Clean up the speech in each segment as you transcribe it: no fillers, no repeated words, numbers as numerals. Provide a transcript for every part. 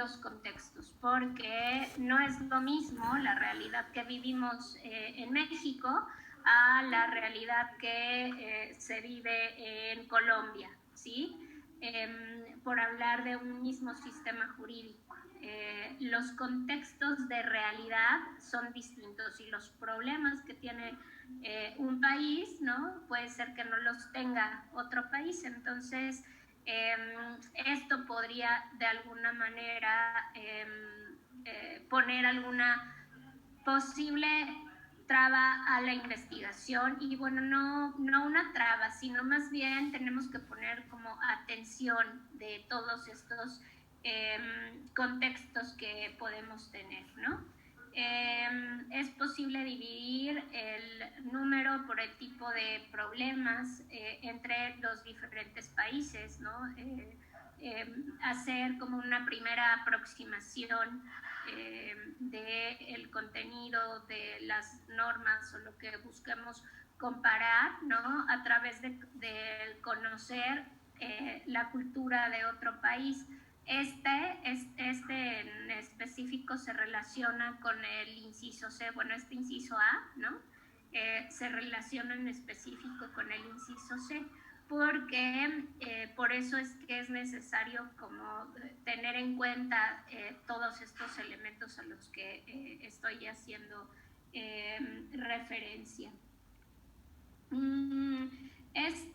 los contextos, porque no es lo mismo la realidad que vivimos en México a la realidad que se vive en Colombia, ¿sí? Por hablar de un mismo sistema jurídico. Los contextos de realidad son distintos y los problemas que tiene un país, ¿no? Puede ser que no los tenga otro país. Entonces, esto podría de alguna manera poner alguna posible traba a la investigación. Y bueno, no una traba, sino más bien tenemos que poner como atención de todos estos contextos que podemos tener, ¿no? Es posible dividir el número por el tipo de problemas entre los diferentes países, ¿no? Hacer como una primera aproximación del contenido de las normas o lo que busquemos comparar, ¿no? A través de conocer la cultura de otro país. Este en específico se relaciona con el inciso C, bueno, este inciso A, ¿no? Se relaciona en específico con el inciso C, porque por eso es que es necesario como tener en cuenta todos estos elementos a los que estoy haciendo referencia. Es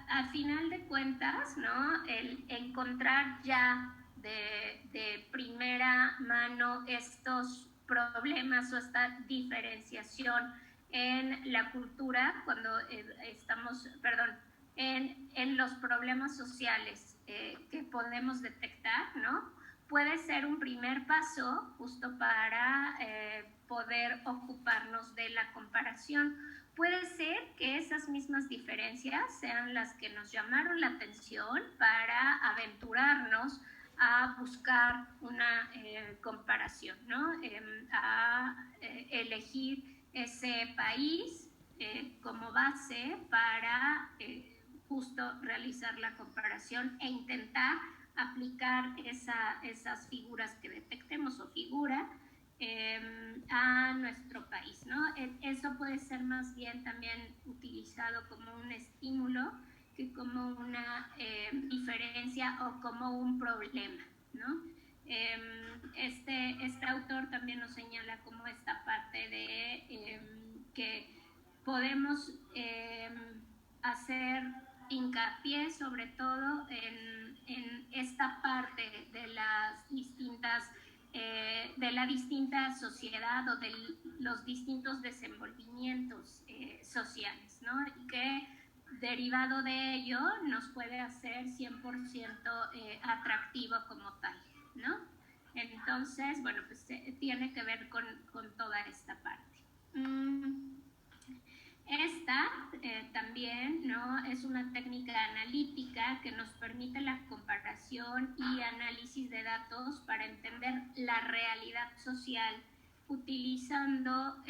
a final de cuentas, ¿no? El encontrar ya de primera mano estos problemas o esta diferenciación en la cultura cuando estamos, perdón, en los problemas sociales que podemos detectar, ¿no? Puede ser un primer paso justo para poder ocuparnos de la comparación. Puede ser que esas mismas diferencias sean las que nos llamaron la atención para aventurarnos a buscar una comparación, ¿no? A elegir ese país como base para justo realizar la comparación e intentar aplicar esas figuras que detectemos o figura a nuestro país, ¿no? Eso puede ser más bien también utilizado como un estímulo que como una diferencia o como un problema, ¿no? Este autor también nos señala como esta parte de que podemos hacer hincapié sobre todo en esta parte de las distintas de la distinta sociedad o de los distintos desenvolvimientos sociales, ¿no? Y que derivado de ello nos puede hacer 100% atractivo como tal, ¿no? Entonces, bueno, pues tiene que ver con toda esta parte. Esta también, ¿no? Es una técnica analítica que nos permite la comparación y análisis de datos para entender la realidad social utilizando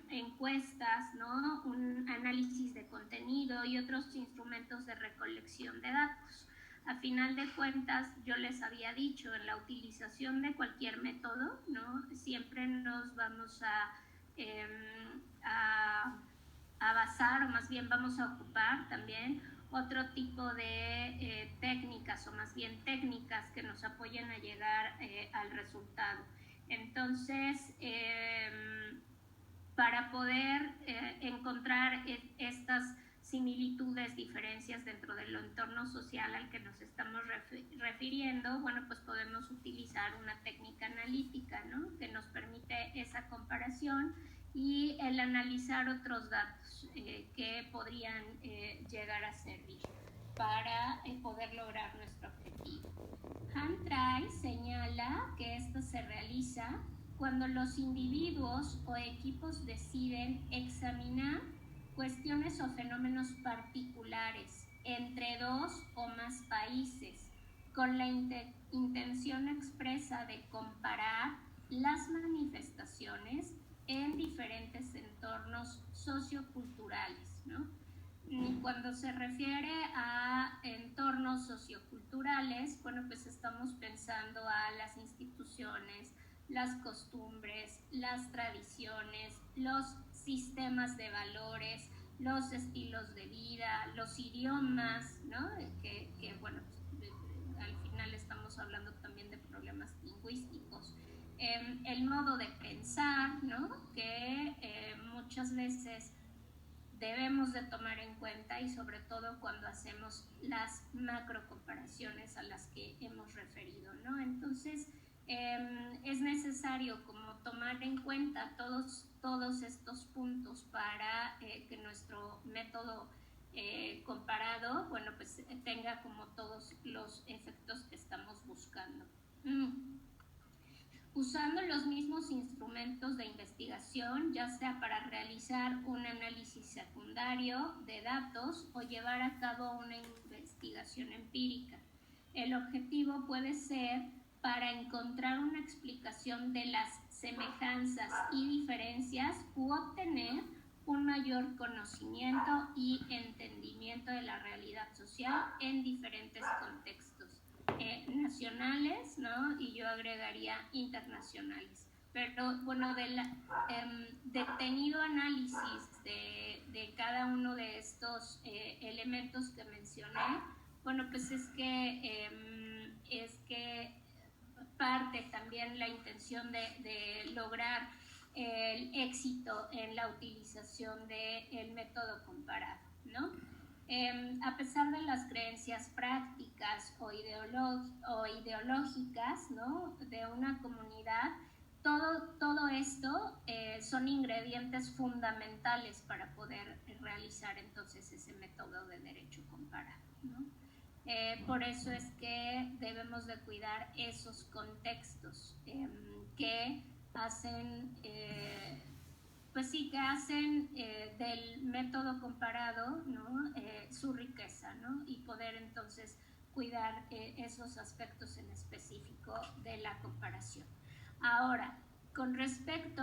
encuestas, ¿no? Un análisis de contenido y otros instrumentos de recolección de datos. A final de cuentas, yo les había dicho, en la utilización de cualquier método, ¿no? Siempre nos vamos a basar, o más bien vamos a ocupar también otro tipo de técnicas, o más bien técnicas que nos apoyen a llegar al resultado. Entonces, para poder encontrar estas similitudes, diferencias dentro del entorno social al que nos estamos refiriendo, bueno, pues podemos utilizar una técnica analítica, ¿no? Que nos permite esa comparación y el analizar otros datos que podrían llegar a servir para poder lograr nuestro objetivo. Han Trai señala que esto se realiza cuando los individuos o equipos deciden examinar cuestiones o fenómenos particulares entre dos o más países con la intención expresa de comparar las manifestaciones en diferentes entornos socioculturales, ¿no? Cuando se refiere a entornos socioculturales, bueno, pues estamos pensando a las instituciones, las costumbres, las tradiciones, los sistemas de valores, los estilos de vida, los idiomas, ¿no? Bueno, al final estamos hablando también de problemas lingüísticos. El modo de pensar, ¿no? Que muchas veces debemos de tomar en cuenta, y sobre todo cuando hacemos las macro comparaciones a las que hemos referido, ¿no? Entonces, es necesario como tomar en cuenta todos estos puntos para que nuestro método comparado, bueno, pues tenga como todos los efectos que estamos buscando. Usando los mismos instrumentos de investigación, ya sea para realizar un análisis secundario de datos o llevar a cabo una investigación empírica. El objetivo puede ser para encontrar una explicación de las semejanzas y diferencias u obtener un mayor conocimiento y entendimiento de la realidad social en diferentes contextos. Nacionales, ¿no? Y yo agregaría internacionales. Pero bueno, del detenido análisis de cada uno de estos elementos que mencioné, bueno, pues es que parte también la intención de lograr el éxito en la utilización del método comparado, ¿no? A pesar de las creencias prácticas o ideológicas, ¿no? De una comunidad, todo esto son ingredientes fundamentales para poder realizar entonces ese método de derecho comparado, ¿no? Por eso es que debemos de cuidar esos contextos que hacen pues sí, que hacen del método comparado, ¿no? Su riqueza, ¿no? Y poder entonces cuidar esos aspectos en específico de la comparación. Ahora, con respecto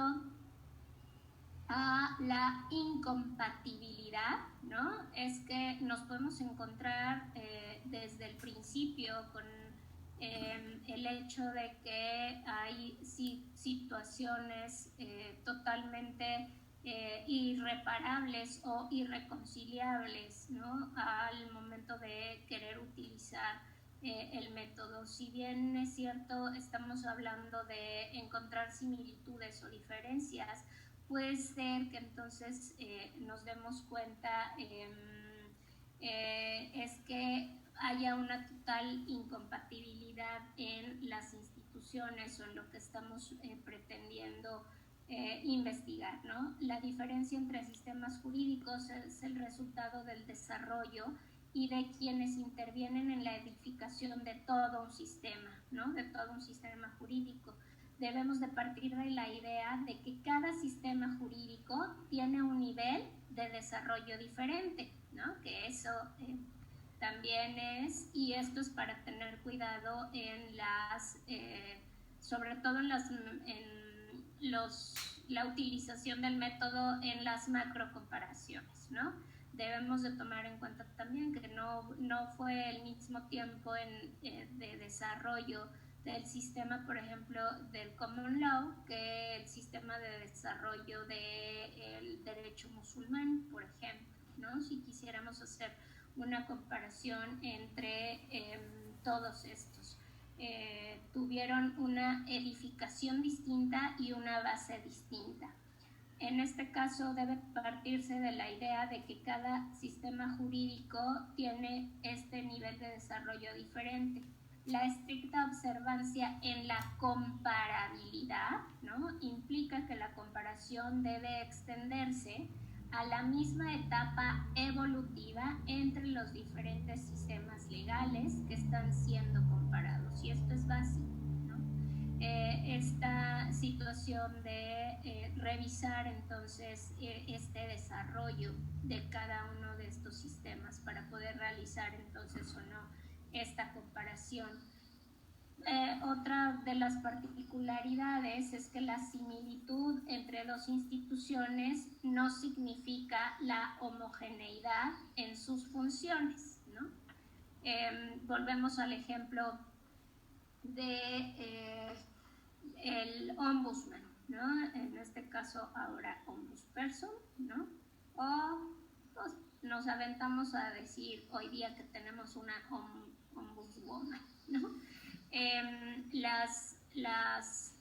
a la incompatibilidad, ¿no? Es que nos podemos encontrar desde el principio con el hecho de que hay situaciones totalmente irreparables o irreconciliables, ¿no? Al momento de querer utilizar el método. Si bien es cierto, estamos hablando de encontrar similitudes o diferencias, puede ser que entonces nos demos cuenta es que haya una total incompatibilidad en las instituciones o en lo que estamos pretendiendo investigar, ¿no? La diferencia entre sistemas jurídicos es el resultado del desarrollo y de quienes intervienen en la edificación de todo un sistema, ¿no? De todo un sistema jurídico. Debemos de partir de la idea de que cada sistema jurídico tiene un nivel de desarrollo diferente, ¿no? Que eso también es, y esto es para tener cuidado en sobre todo en la utilización del método en las macrocomparaciones, ¿no? Debemos de tomar en cuenta también que no fue el mismo tiempo de desarrollo del sistema, por ejemplo, del common law, que el sistema de desarrollo del derecho musulmán, por ejemplo, ¿no? Si quisiéramos hacer una comparación entre todos estos. Tuvieron una edificación distinta y una base distinta. En este caso debe partirse de la idea de que cada sistema jurídico tiene este nivel de desarrollo diferente. La estricta observancia en la comparabilidad, ¿no? Implica que la comparación debe extenderse a la misma etapa evolutiva entre los diferentes sistemas legales que están siendo comparados. Y esto es básico, ¿no? Esta situación de revisar entonces este desarrollo de cada uno de estos sistemas para poder realizar entonces o no esta comparación. Otra de las particularidades es que la similitud entre dos instituciones no significa la homogeneidad en sus funciones, ¿no? Volvemos al ejemplo de el ombudsman, ¿no? En este caso ahora ombudsperson, ¿no? O pues, nos aventamos a decir hoy día que tenemos una ombudswoman, ¿no? Las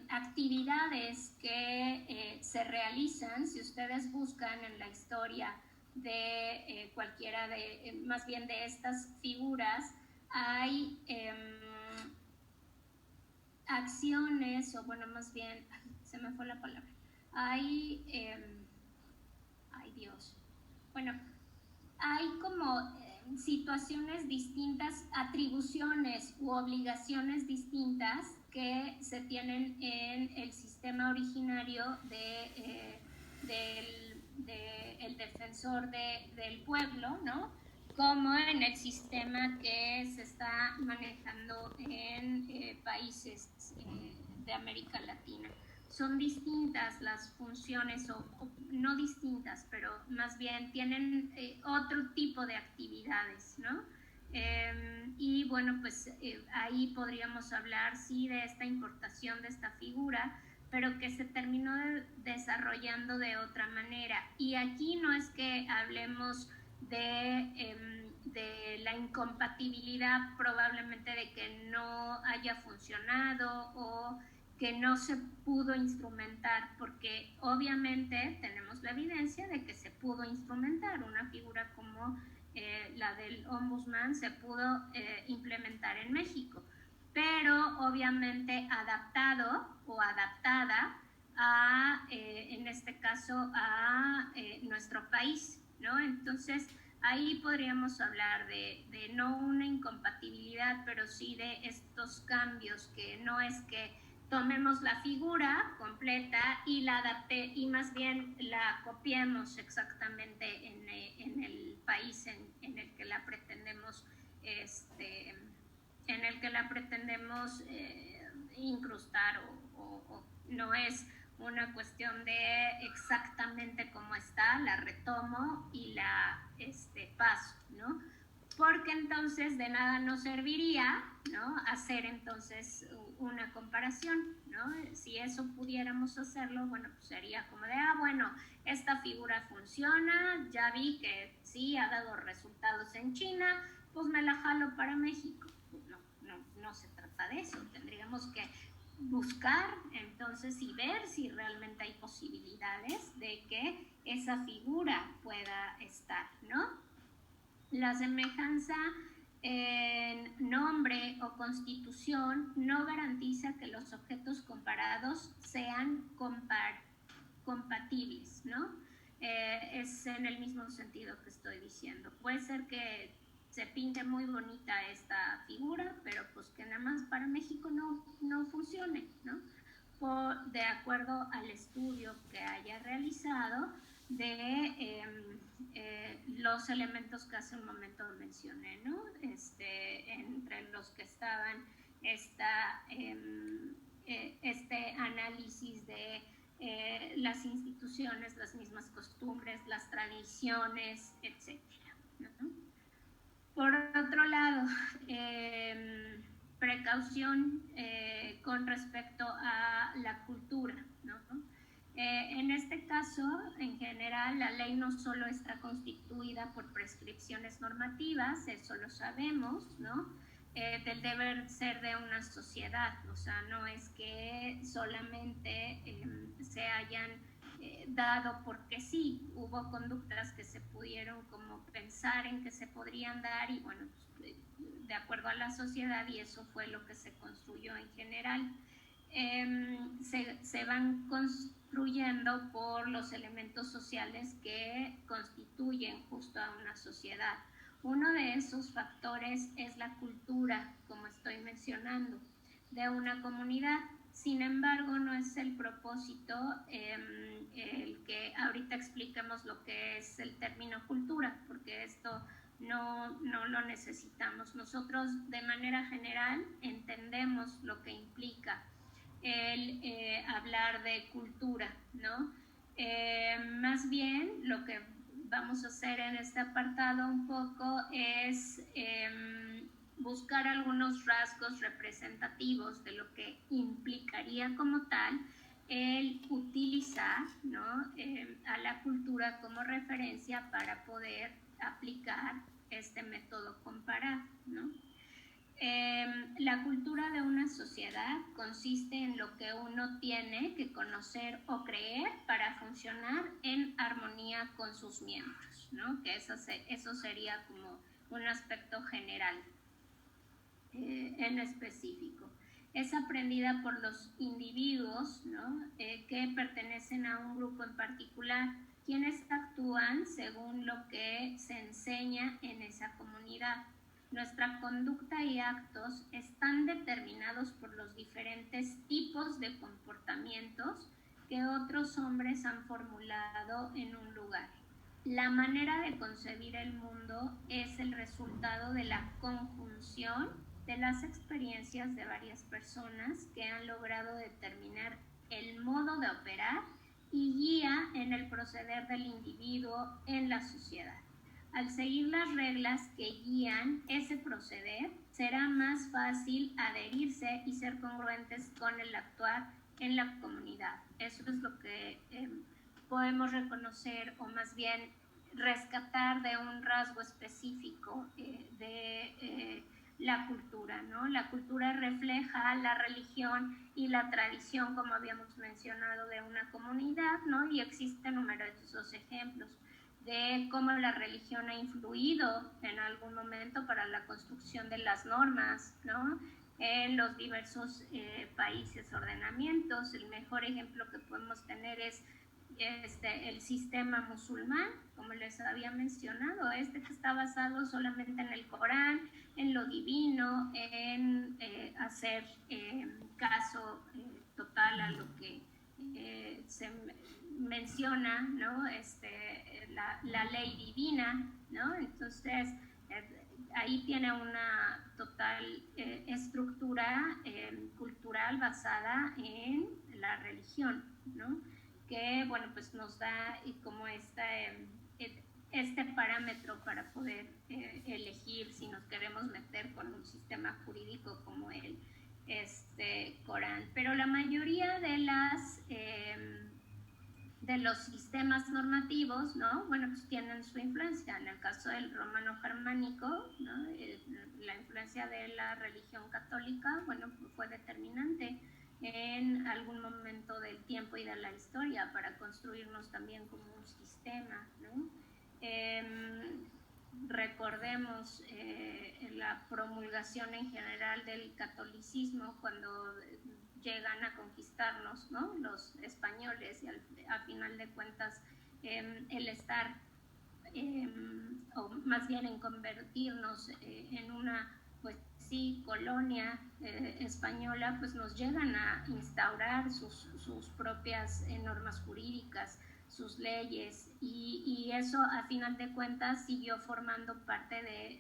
actividades que se realizan, si ustedes buscan en la historia de cualquiera de, más bien de estas figuras, hay acciones, o bueno, más bien, se me fue la palabra, hay, ay Dios, bueno, hay como situaciones distintas, atribuciones u obligaciones distintas que se tienen en el sistema originario del defensor del pueblo, ¿no? Como en el sistema que se está manejando en países de América Latina. Son distintas las funciones, o no distintas, pero más bien tienen otro tipo de actividades, ¿no? Y bueno, pues ahí podríamos hablar, sí, de esta importación de esta figura, pero que se terminó desarrollando de otra manera. Y aquí no es que hablemos de la incompatibilidad probablemente de que no haya funcionado o que no se pudo instrumentar, porque obviamente tenemos la evidencia de que se pudo instrumentar. Una figura como la del ombudsman se pudo implementar en México, pero obviamente adaptado o adaptada a, en este caso, a nuestro país, ¿no? Entonces, ahí podríamos hablar de no una incompatibilidad, pero sí de estos cambios, que no es que tomemos la figura completa y la adapte, y más bien la copiemos exactamente en el país en el que la pretendemos en el que la pretendemos incrustar, o no es una cuestión de exactamente cómo está, la retomo y la paso, ¿no? Porque entonces de nada nos serviría, ¿no?, hacer entonces una comparación, ¿no? Si eso pudiéramos hacerlo, bueno, pues sería como de, bueno, esta figura funciona, ya vi que sí ha dado resultados en China, pues me la jalo para México. Pues no se trata de eso, tendríamos que buscar entonces y ver si realmente hay posibilidades de que esa figura pueda estar, ¿no? La semejanza en nombre o constitución no garantiza que los objetos comparados sean compatibles, ¿no? Es en el mismo sentido que estoy diciendo. Puede ser que se pinte muy bonita esta figura, pero pues que nada más para México no funcione, ¿no? De acuerdo al estudio que haya realizado de los elementos que hace un momento mencioné, ¿no? Entre los que estaban este análisis de las instituciones, las mismas costumbres, las tradiciones, etcétera, ¿no? Por otro lado, precaución con respecto a la cultura, ¿no? En este caso, en general, la ley no solo está constituida por prescripciones normativas, eso lo sabemos, ¿no? Del deber ser de una sociedad, o sea, no es que solamente se hayan dado porque sí, hubo conductas que se pudieron como pensar en que se podrían dar, y bueno, pues, de acuerdo a la sociedad, y eso fue lo que se construyó en general. Se van construyendo por los elementos sociales que constituyen justo a una sociedad. Uno de esos factores es la cultura, como estoy mencionando, de una comunidad. Sin embargo, no es el propósito el que ahorita expliquemos lo que es el término cultura, porque esto no lo necesitamos. Nosotros de manera general entendemos lo que implica el hablar de cultura, ¿no? Más bien lo que vamos a hacer en este apartado un poco es buscar algunos rasgos representativos de lo que implicaría como tal el utilizar, ¿no? A la cultura como referencia para poder aplicar este método comparado, ¿no? La cultura de una sociedad consiste en lo que uno tiene que conocer o creer para funcionar en armonía con sus miembros, ¿no? Que eso sería como un aspecto general en específico. Es aprendida por los individuos, ¿no? Que pertenecen a un grupo en particular, quienes actúan según lo que se enseña en esa comunidad. Nuestra conducta y actos están determinados por los diferentes tipos de comportamientos que otros hombres han formulado en un lugar. La manera de concebir el mundo es el resultado de la conjunción de las experiencias de varias personas que han logrado determinar el modo de operar y guía en el proceder del individuo en la sociedad. Al seguir las reglas que guían ese proceder, será más fácil adherirse y ser congruentes con el actuar en la comunidad. Eso es lo que podemos reconocer, o más bien rescatar de un rasgo específico de la cultura, ¿no? La cultura refleja la religión y la tradición, como habíamos mencionado, de una comunidad, ¿no? Y existen numerosos ejemplos de cómo la religión ha influido en algún momento para la construcción de las normas, ¿no? En los diversos países, ordenamientos. El mejor ejemplo que podemos tener es el sistema musulmán, como les había mencionado, que está basado solamente en el Corán, en lo divino, en hacer caso total a lo que se menciona, ¿no? La ley divina, ¿no? Entonces, ahí tiene una total estructura cultural basada en la religión, ¿no? Que, bueno, pues nos da como este parámetro para poder elegir si nos queremos meter con un sistema jurídico como el Corán. Pero la mayoría de los sistemas normativos, ¿no? Bueno, pues tienen su influencia. En el caso del romano-germánico, ¿no? La influencia de la religión católica, bueno, fue determinante en algún momento del tiempo y de la historia para construirnos también como un sistema, ¿no? Recordemos la promulgación en general del catolicismo cuando llegan a conquistarnos, ¿no? Los españoles, y a final de cuentas el estar o más bien en convertirnos en una, pues sí, colonia española, pues nos llegan a instaurar sus propias normas jurídicas, sus leyes, y eso a final de cuentas siguió formando parte de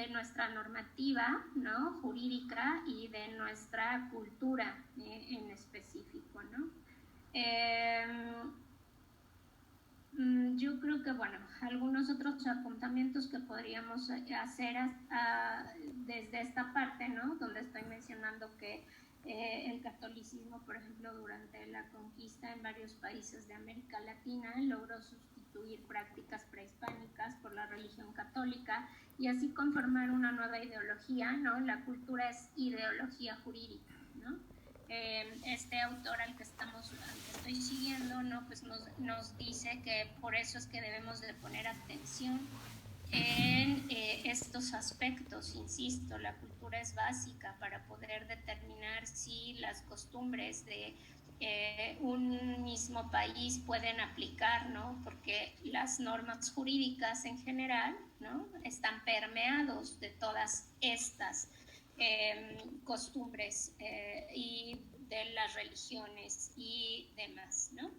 nuestra normativa, ¿no? Jurídica, y de nuestra cultura en específico, ¿no? Yo creo que, bueno, algunos otros apuntamientos que podríamos hacer desde esta parte, ¿no? Donde estoy mencionando que el catolicismo, por ejemplo, durante la conquista en varios países de América Latina logró sustituir prácticas prehispánicas por la religión católica y así conformar una nueva ideología, ¿no? La cultura es ideología jurídica, ¿no? Este autor al que estoy siguiendo, ¿no? Pues nos dice que por eso es que debemos de poner atención en estos aspectos. Insisto, la cultura es básica para poder determinar si las costumbres de un mismo país pueden aplicar, ¿no? Porque las normas jurídicas en general, ¿no? Están permeados de todas estas costumbres y de las religiones y demás, ¿no?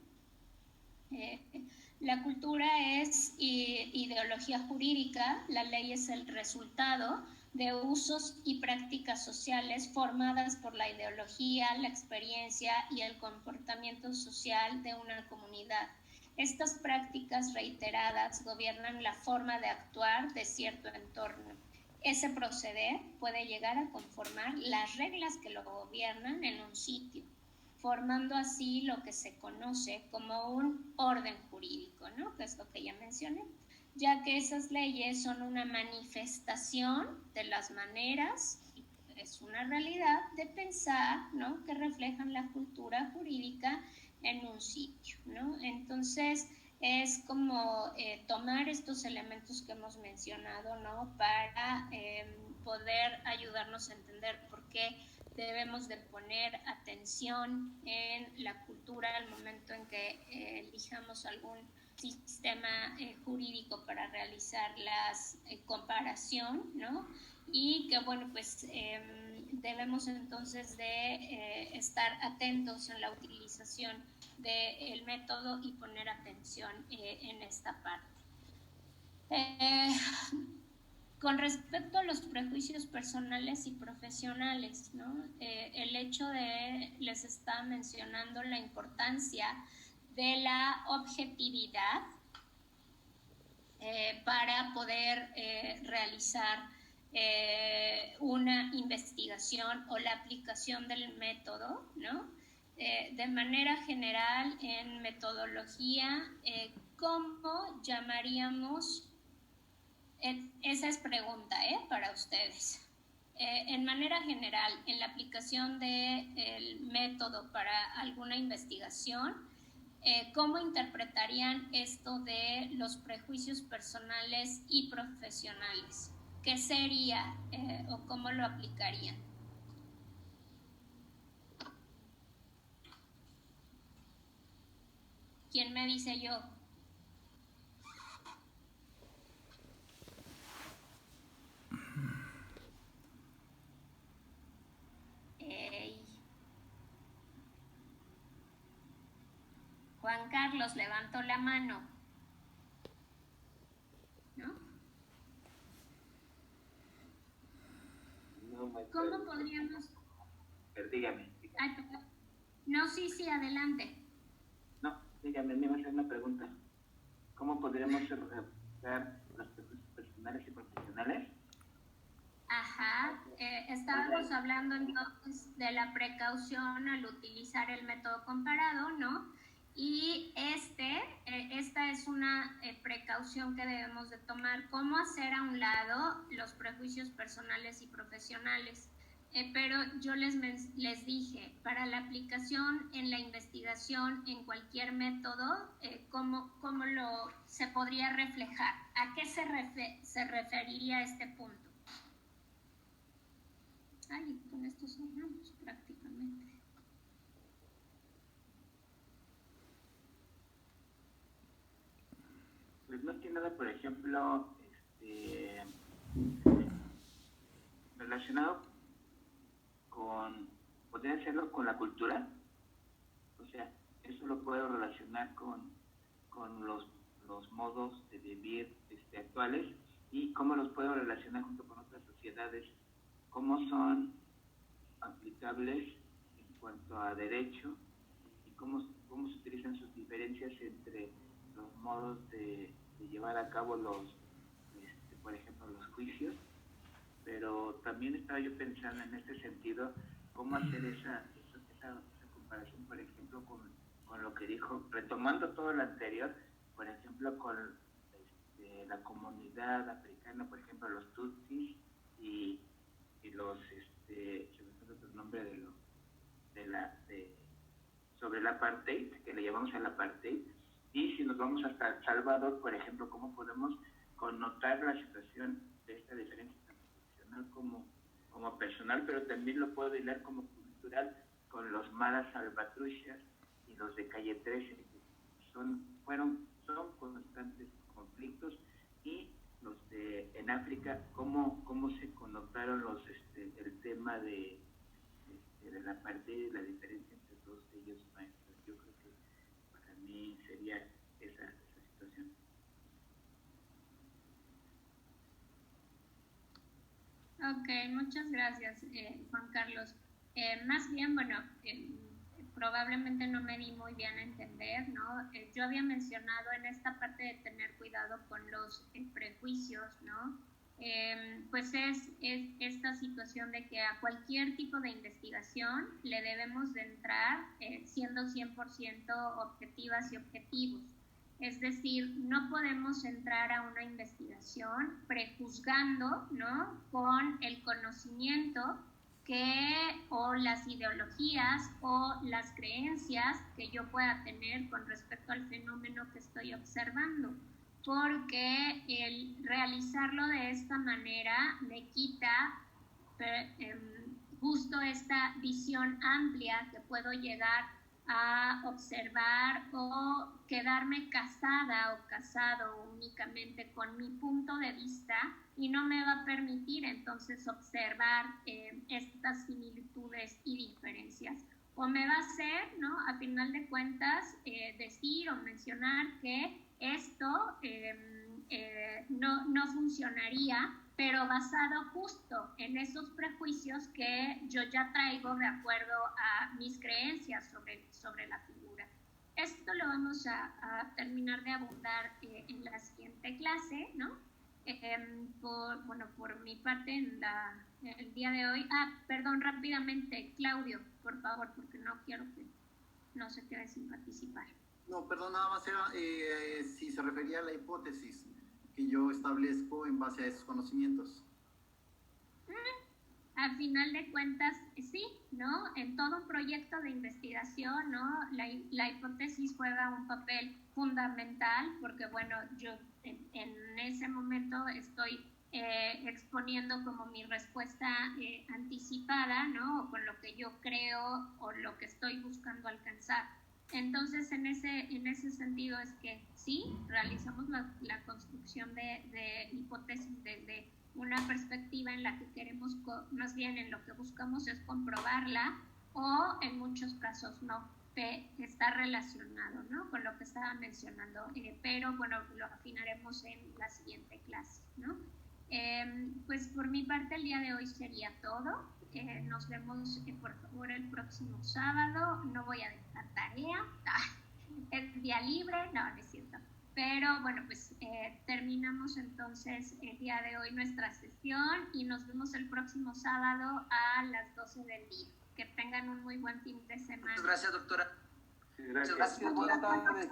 La cultura es ideología jurídica, la ley es el resultado de usos y prácticas sociales formadas por la ideología, la experiencia y el comportamiento social de una comunidad. Estas prácticas reiteradas gobiernan la forma de actuar de cierto entorno. Ese proceder puede llegar a conformar las reglas que lo gobiernan en un sitio, formando así lo que se conoce como un orden jurídico, ¿no? Que es lo que ya mencioné, ya que esas leyes son una manifestación de las maneras, es una realidad de pensar, ¿no? Que reflejan la cultura jurídica en un sitio, ¿no? Entonces, es como tomar estos elementos que hemos mencionado, ¿no? Para poder ayudarnos a entender por qué debemos de poner atención en la cultura al momento en que elijamos algún sistema jurídico para realizar la comparación, ¿no? Y que, bueno, pues debemos entonces de estar atentos en la utilización del método y poner atención en esta parte. Con respecto a los prejuicios personales y profesionales, ¿no? El hecho de, les estaba mencionando la importancia de la objetividad para poder realizar una investigación o la aplicación del método, ¿no? De manera general, en metodología, ¿cómo llamaríamos? Esa es pregunta para ustedes. En manera general, en la aplicación del método para alguna investigación, ¿cómo interpretarían esto de los prejuicios personales y profesionales? ¿Qué sería o cómo lo aplicarían? ¿Quién me dice yo? Juan Carlos levantó la mano, ¿no? ¿Cómo podríamos...? Dígame. Ay, no, sí, adelante. No, dígame, me iba a hacer una pregunta. ¿Cómo podríamos realizar los prejuicios personales y profesionales? Ajá, estábamos hablando entonces de la precaución al utilizar el método comparado, ¿no? Y esta es una precaución que debemos de tomar, cómo hacer a un lado los prejuicios personales y profesionales. Pero yo les dije, para la aplicación en la investigación, en cualquier método, ¿cómo se podría reflejar? ¿A qué se referiría este punto? Ay, con esto cerramos prácticamente. Pues más que nada, por ejemplo, relacionado con, podría hacerlo con la cultura, o sea, eso lo puedo relacionar con los modos de vivir actuales y cómo los puedo relacionar junto con otras sociedades, cómo son aplicables en cuanto a derecho y cómo se utilizan sus diferencias entre los modos de llevar a cabo por ejemplo, los juicios, pero también estaba yo pensando en este sentido, cómo hacer esa comparación, por ejemplo, con lo que dijo, retomando todo lo anterior, por ejemplo, con la comunidad africana, por ejemplo, los tutsis y los, se me fue otro nombre sobre el apartheid, que le llamamos al apartheid, y si nos vamos hasta El Salvador, por ejemplo, cómo podemos connotar la situación de esta diferencia tanto profesional como personal, pero también lo puedo hilar como cultural con los maras salvatruchas y los de Calle 13, que son constantes conflictos, y los en África, cómo se connotaron el tema de la parte de la diferencia entre todos ellos maestros. Yo creo que para mí sería esa situación. Ok, muchas gracias, Juan Carlos. Más bien, bueno, probablemente no me di muy bien a entender, ¿no? Yo había mencionado en esta parte de tener cuidado con los prejuicios, ¿no? Pues es esta situación de que a cualquier tipo de investigación le debemos de entrar siendo 100% objetivas y objetivos. Es decir, no podemos entrar a una investigación prejuzgando, ¿no?, con el conocimiento o las ideologías o las creencias que yo pueda tener con respecto al fenómeno que estoy observando, porque el realizarlo de esta manera me quita justo esta visión amplia que puedo llegar a observar o quedarme casada o casado únicamente con mi punto de vista y no me va a permitir entonces observar estas similitudes y diferencias. O me va a hacer, ¿no?, a final de cuentas, decir o mencionar que esto no funcionaría, pero basado justo en esos prejuicios que yo ya traigo de acuerdo a mis creencias sobre la figura. Esto lo vamos a terminar de abundar en la siguiente clase, ¿no? Por mi parte, el día de hoy. Perdón, rápidamente, Claudio, por favor, porque no quiero que no se quede sin participar. No, perdón, nada más era si se refería a la hipótesis que yo establezco en base a esos conocimientos. Al final de cuentas, sí, ¿no? En todo un proyecto de investigación, ¿no?, la hipótesis juega un papel fundamental porque, bueno, yo en ese momento estoy exponiendo como mi respuesta anticipada, ¿no?, o con lo que yo creo o lo que estoy buscando alcanzar. Entonces, en ese sentido es que sí, realizamos la construcción de hipótesis desde una perspectiva en la que queremos, más bien en lo que buscamos es comprobarla, o en muchos casos no, está relacionado, ¿no?, con lo que estaba mencionando, pero bueno, lo afinaremos en la siguiente clase, ¿no? Pues por mi parte el día de hoy sería todo. Nos vemos por favor el próximo sábado. No voy a dejar tarea, es día libre, no es cierto. Pero bueno, pues terminamos entonces el día de hoy nuestra sesión y nos vemos el próximo sábado a las 12 del día. Que tengan un muy buen fin de semana. Muchas gracias, doctora. Sí, gracias. Muchas gracias. Buenas tardes.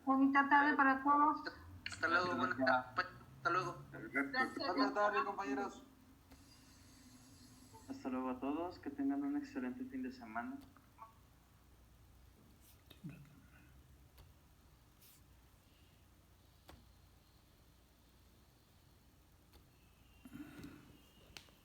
Bonita tarde para todos. Hasta luego. Buenas tardes. Hasta luego. Buenas tardes, compañeros. Hasta luego a todos, que tengan un excelente fin de semana.